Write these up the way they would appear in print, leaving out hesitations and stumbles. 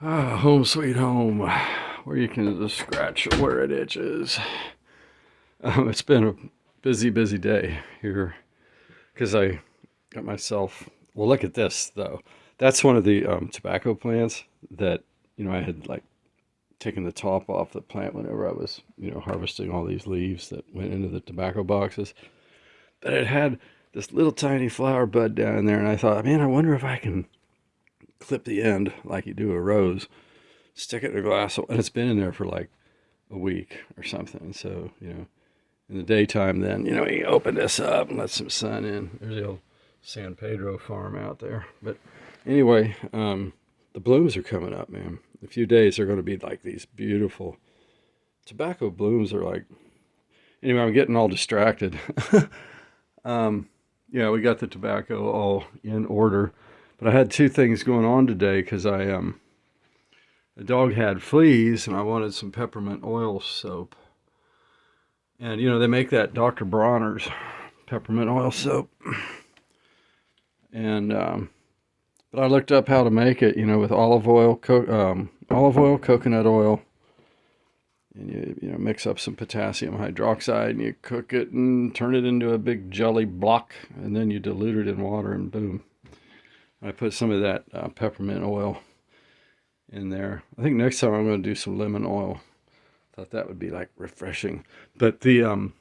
Ah, home sweet home, where you can just scratch where it itches. It's been a busy, busy day here because I got myself. Well, look at this though. That's one of the tobacco plants that I had like taken the top off the plant whenever I was harvesting all these leaves that went into the tobacco boxes. But it had this little tiny flower bud down in there, and I thought, man, I wonder if I can clip the end like you do a rose, stick it in a glass, and it's been in there for like a week or something. So, in the daytime, then, you open this up and let some sun in. There's the old San Pedro farm out there. But anyway, the blooms are coming up, man. In a few days, they're going to be like these beautiful tobacco blooms are like, anyway, I'm getting all distracted. Yeah, we got the tobacco all in order, but I had two things going on today because the dog had fleas and I wanted some peppermint oil soap. And they make that Dr Bronners Peppermint oil soap. And but I looked up how to make it, with olive oil, coconut oil, and you mix up some potassium hydroxide and you cook it and turn it into a big jelly block, and then you dilute it in water and boom. I put some of that peppermint oil in there. I think next time I'm going to do some lemon oil. Thought that would be like refreshing. But the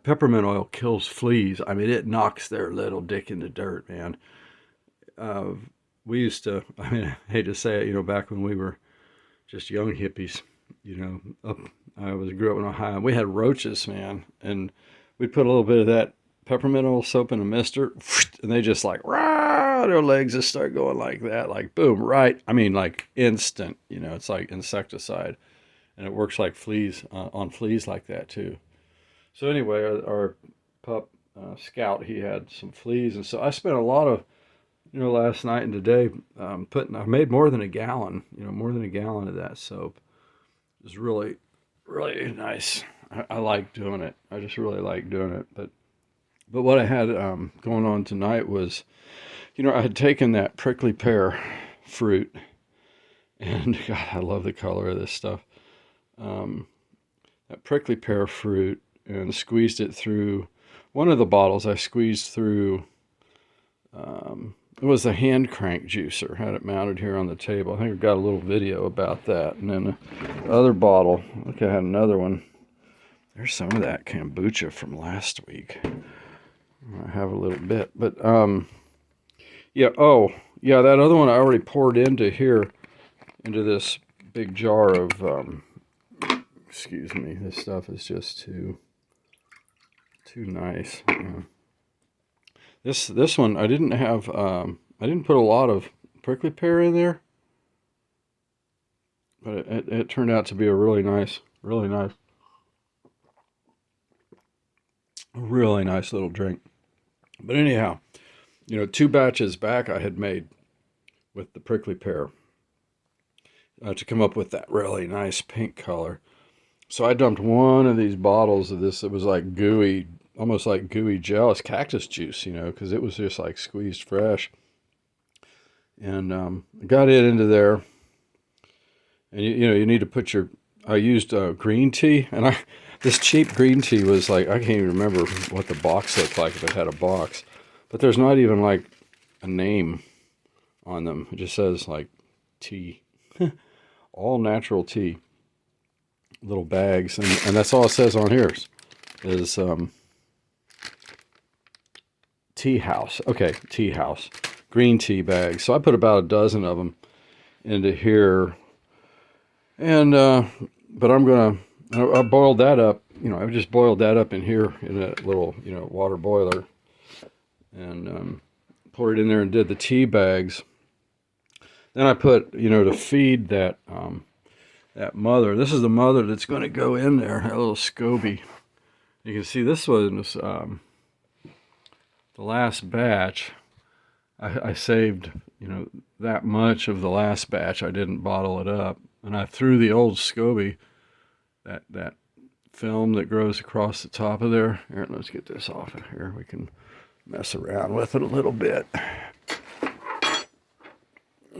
peppermint oil kills fleas. I mean, it knocks their little dick in the dirt, man. We used to, I mean, I hate to say it, back when we were just young hippies, grew up in Ohio. We had roaches, man, and we'd put a little bit of that peppermint oil soap in a mister, and they just like, rah, their legs just start going like that, like boom, right? I mean, like instant, it's like insecticide, and it works like fleas on fleas like that too. So anyway, our pup Scout, he had some fleas, and so I spent a lot of last night and today I made more than a gallon, of that soap. It was really, really nice. I like doing it. I just really like doing it. But what I had going on tonight was, I had taken that prickly pear fruit, and God, I love the color of this stuff. That prickly pear fruit, and squeezed it through one of the bottles. I squeezed through. It was a hand crank juicer. Had it mounted here on the table. I think I've got a little video about that. And then the other bottle. Look, I had another one. There's some of that kombucha from last week. I have a little bit, but yeah. Oh, yeah. That other one I already poured into here, into this big jar of. Excuse me. This stuff is just too nice. This one I didn't have. I didn't put a lot of prickly pear in there, but it turned out to be a really nice, really nice little drink. But anyhow, two batches back I had made with the prickly pear to come up with that really nice pink color. So I dumped one of these bottles of this. It was like gooey, almost like gooey gel. It's cactus juice, because it was just like squeezed fresh. And got it into there. And you need to put your. I used green tea, and this cheap green tea was like, I can't even remember what the box looked like if it had a box, but there's not even like a name on them. It just says like tea, all natural tea, little bags, and that's all it says on here is tea house. Okay, tea house, green tea bags. So I put about a dozen of them into here, and but I boiled that up. I just boiled that up in here in a little water boiler, and poured it in there and did the tea bags. Then I put to feed that that mother. This is the mother that's going to go in there. That little SCOBY. You can see this was the last batch. I saved that much of the last batch. I didn't bottle it up, and I threw the old SCOBY, that film that grows across the top of there. Here, let's get this off of here. We can mess around with it a little bit.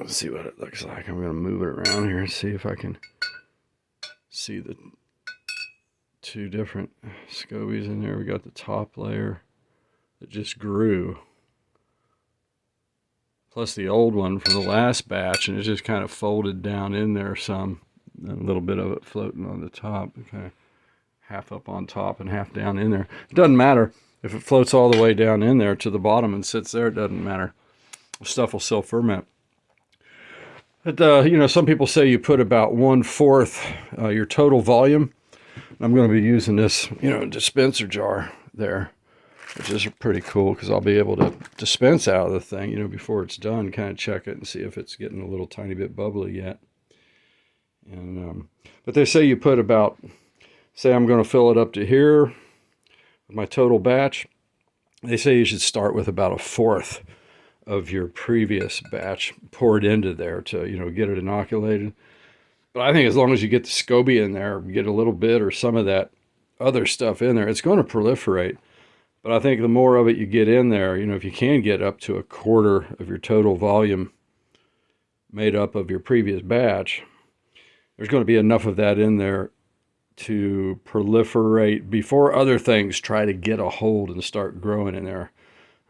Let's see what it looks like. I'm going to move it around here and see if I can see the two different scobies in there. We got the top layer that just grew, plus the old one from the last batch, and it just kind of folded down in there some, and a little bit of it floating on the top, kind of half up on top and half down in there. It doesn't matter if it floats all the way down in there to the bottom and sits there. It doesn't matter. The stuff will still ferment. But you know, some people say you put about 1/4 your total volume. I'm going to be using this, you know, dispenser jar there, which is pretty cool because I'll be able to dispense out of the thing, you know, before it's done, kind of check it and see if it's getting a little tiny bit bubbly yet. And but they say you put about, say I'm going to fill it up to here with my total batch. They say you should start with about 1/4 of your previous batch poured into there to, you know, get it inoculated. But I think as long as you get the SCOBY in there, get a little bit or some of that other stuff in there, it's going to proliferate. But I think the more of it you get in there, you know, if you can get up to 1/4 of your total volume made up of your previous batch, there's going to be enough of that in there to proliferate before other things try to get a hold and start growing in there.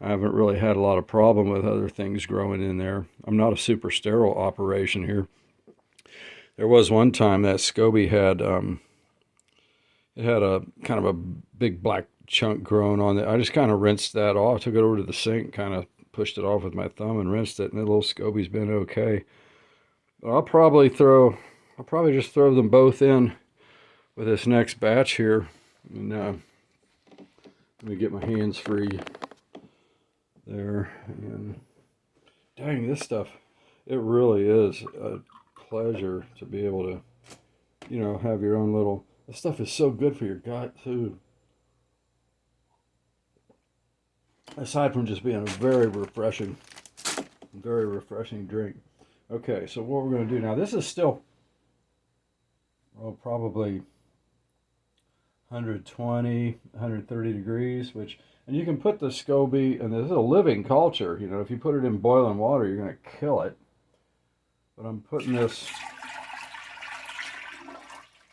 I haven't really had a lot of problem with other things growing in there. I'm not a super sterile operation here. There was one time that SCOBY had, it had a kind of a big black chunk growing on it. I just kind of rinsed that off, took it over to the sink, kind of pushed it off with my thumb and rinsed it, and the little SCOBY's been okay. But I'll probably just throw them both in with this next batch here. And let me get my hands free there. And dang, this stuff, it really is a pleasure to be able to, you know, have your own little, this stuff is so good for your gut too. Aside from just being a very refreshing drink. Okay, so what we're going to do now, this is still, well, probably 120, 130 degrees, which, and you can put the SCOBY, and this is a living culture, you know, if you put it in boiling water, you're going to kill it. But I'm putting this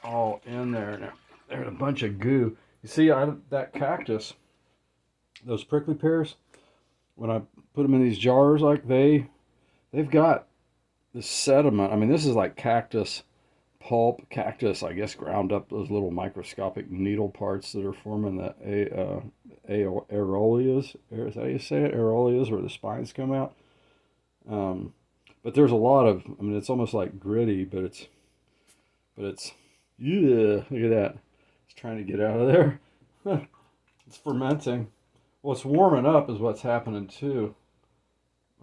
all in there. Now, there's a bunch of goo. You see, that cactus, those prickly pears, when I put them in these jars, like they've got this sediment. I mean, this is like cactus pulp, cactus, I guess, ground up those little microscopic needle parts that are forming the aeroleas. Is that how you say it? Aeroleas, where the spines come out. But there's a lot of, I mean, it's almost like gritty, but it's, yeah, look at that. It's trying to get out of there. It's fermenting. What's warming up is what's happening too.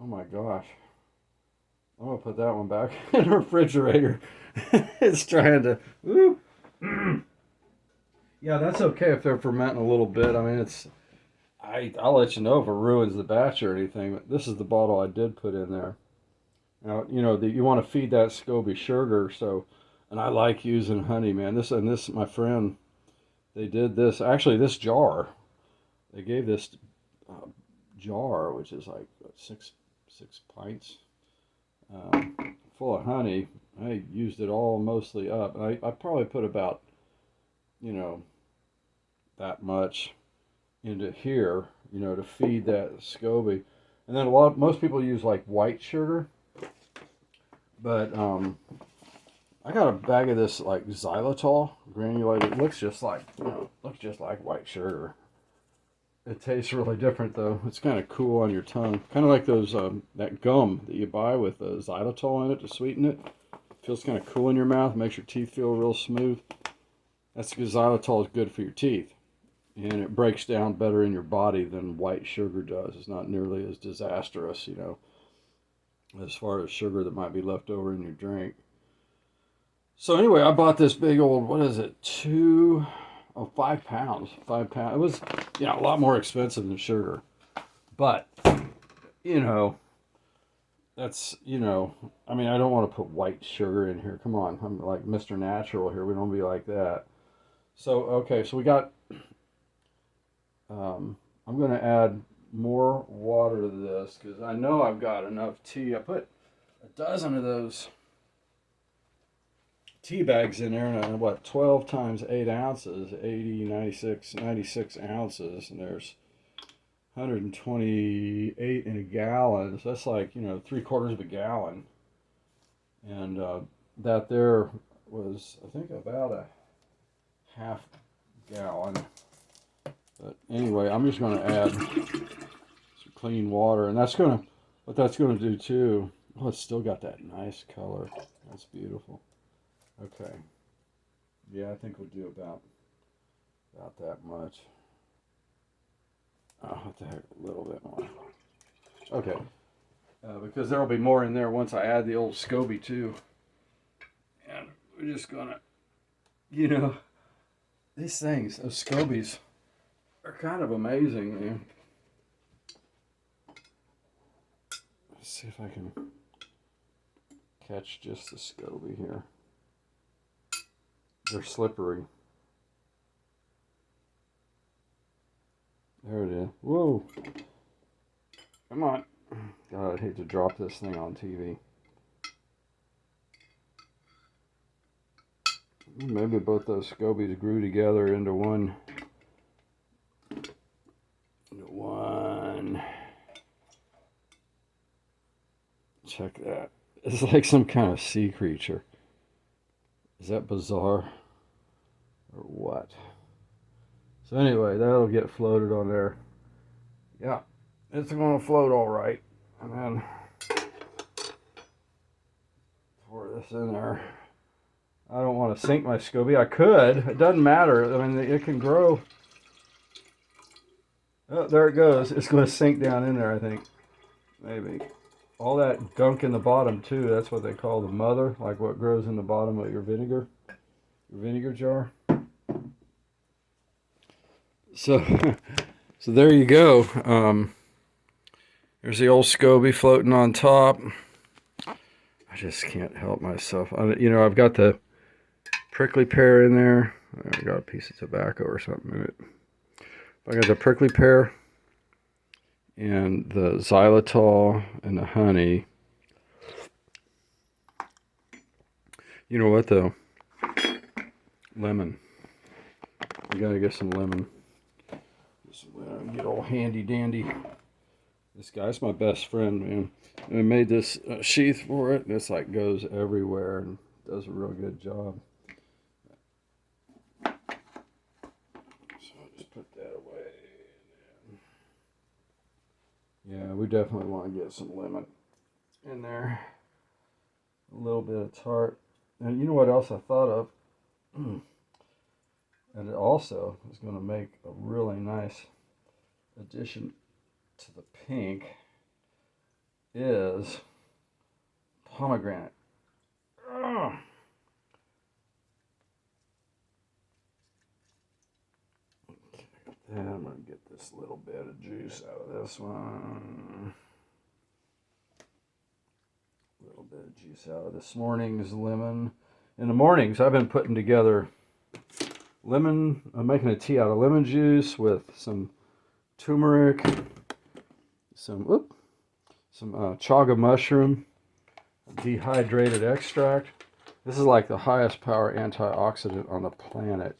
Oh my gosh. I'm going to put that one back in the refrigerator. It's trying to, woo. Yeah, that's okay if they're fermenting a little bit. I mean, I'll let you know if it ruins the batch or anything, but this is the bottle I did put in there. Now, you know, you want to feed that SCOBY sugar, so, and I like using honey, man. This, my friend, they did this, actually this jar, they gave this jar, which is like six pints, full of honey. I used it all mostly up. I probably put about, you know, that much into here, you know, to feed that SCOBY. And then most people use like white sugar. But I got a bag of this like xylitol granulated. It looks just like, you know, white sugar. It tastes really different though. It's kind of cool on your tongue, kind of like those that gum that you buy with xylitol in it to sweeten it. Feels kind of cool in your mouth, makes your teeth feel real smooth. That's because xylitol is good for your teeth, and it breaks down better in your body than white sugar does. It's not nearly as disastrous, you know, as far as sugar that might be left over in your drink. So anyway, I bought this big old, what is it, 5 pounds. 5 pounds. It was, you know, a lot more expensive than sugar. But, you know, that's, you know, I mean, I don't want to put white sugar in here. Come on, I'm like Mr. Natural here. We don't be like that. So, okay, so we got, I'm going to add more water to this because I know I've got enough tea. I put a dozen of those tea bags in there, and what, 12 times 8 ounces, 80, 96 ounces, and there's 128 in a gallon. So that's like, 3/4 of a gallon. And that there was, I think, about a half gallon. But anyway, I'm just going to add some clean water, and what that's going to do too. Oh, it's still got that nice color. That's beautiful. Okay. Yeah, I think we'll do about that much. Oh, what the heck, a little bit more. Okay. Because there'll be more in there once I add the old SCOBY too. And we're just gonna, these things, those SCOBYs, are kind of amazing, man. Let's see if I can catch just the SCOBY here. They're slippery. There it is. Whoa. Come on. God, I'd hate to drop this thing on TV. Maybe both those SCOBYs grew together into one. Check that. It's like some kind of sea creature. Is that bizarre? Or what? So anyway, that'll get floated on there. Yeah, it's going to float all right. And then pour this in there. I don't want to sink my SCOBY. I could. It doesn't matter. I mean, it can grow. Oh, there it goes. It's going to sink down in there, I think. Maybe. All that gunk in the bottom, too. That's what they call the mother. Like what grows in the bottom of your vinegar jar. So there you go. There's the old SCOBY floating on top. I just can't help myself. I've got the prickly pear in there. I got a piece of tobacco or something in it. I got the prickly pear and the xylitol and the honey. You know what though? Lemon. You gotta get some lemon. Get all handy dandy. This guy's my best friend, man. And I made this sheath for it. This like goes everywhere and does a real good job. So I'll just put that away. Yeah, we definitely want to get some lemon in there. A little bit of tart. And you know what else I thought of? And it also is going to make a really nice addition to the pink is pomegranate. Ugh. And I'm going to get this little bit of juice out of this one. A little bit of juice out of this morning's lemon. In the mornings, I've been putting together lemon. I'm making a tea out of lemon juice with some turmeric, some chaga mushroom, dehydrated extract. This is like the highest power antioxidant on the planet,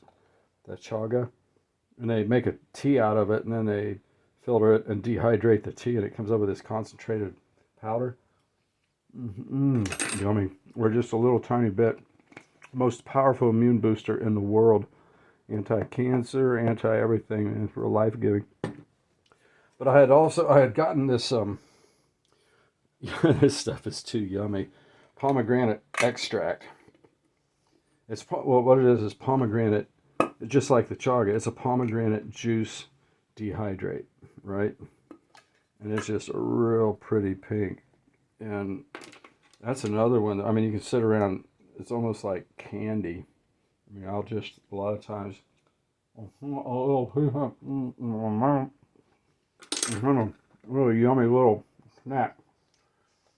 the chaga. And they make a tea out of it, and then they filter it and dehydrate the tea, and it comes up with this concentrated powder. Yummy. We're just a little tiny bit. Most powerful immune booster in the world. Anti-cancer, anti-everything, and for life-giving. But I had gotten this, this stuff is too yummy. Pomegranate extract. What it is pomegranate. Just like the chaga, it's a pomegranate juice dehydrate, right? And it's just a real pretty pink. And that's another one. I mean, you can sit around, it's almost like candy. I mean, I'll just, a lot of times, a really yummy little snack.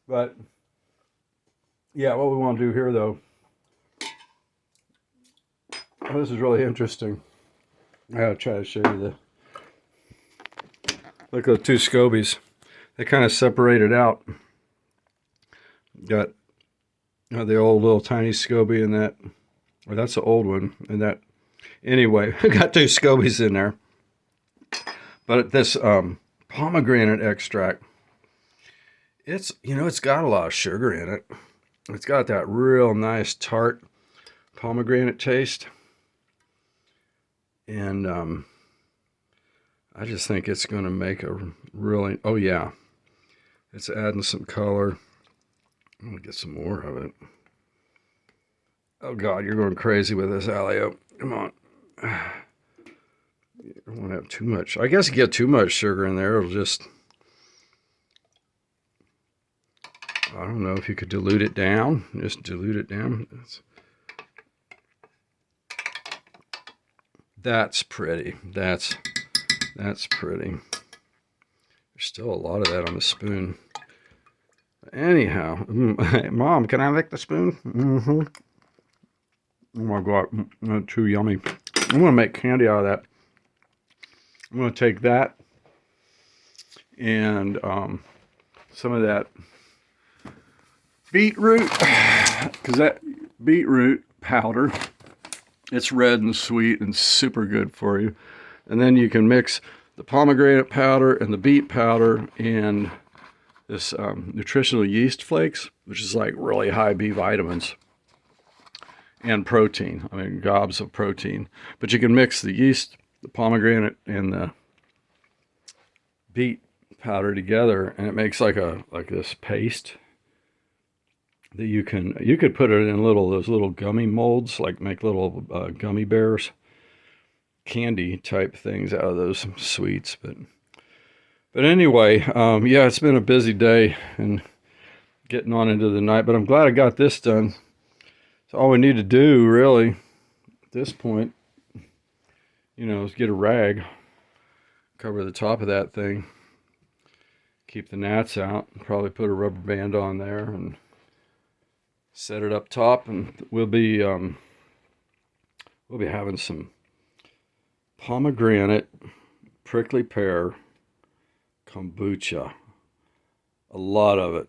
But, yeah, what we want to do here, though, this is really interesting. I gotta try to show you look at the two SCOBYs. They kind of separated out. Got the old little tiny SCOBY in that. Or that's the old one. And that, anyway, I got 2 SCOBYs in there. But this pomegranate extract, it's got a lot of sugar in it. It's got that real nice tart pomegranate taste. And I just think it's going to make a really, oh yeah, it's adding some color. I'm going to get some more of it. Oh God, you're going crazy with this, Alio. Come on. You don't want to have too much. I guess you get too much sugar in there, it'll just, I don't know if you could dilute it down. Just dilute it down. That's pretty. That's pretty. There's still a lot of that on the spoon. Anyhow, Mom, can I lick the spoon? Mm-hmm. Oh my God, too yummy. I'm gonna make candy out of that. I'm gonna take that and some of that beetroot, because that beetroot powder, it's red and sweet and super good for you. And then you can mix the pomegranate powder and the beet powder and this nutritional yeast flakes, which is like really high B vitamins and protein. I mean, gobs of protein. But you can mix the yeast, the pomegranate, and the beet powder together, and it makes like this paste that you could put it in those little gummy molds, like make little gummy bears, candy type things out of those sweets. But anyway, yeah, it's been a busy day and getting on into the night, but I'm glad I got this done. So all we need to do really at this point, is get a rag, cover the top of that thing, keep the gnats out, probably put a rubber band on there and set it up top, and we'll be having some pomegranate prickly pear kombucha, a lot of it.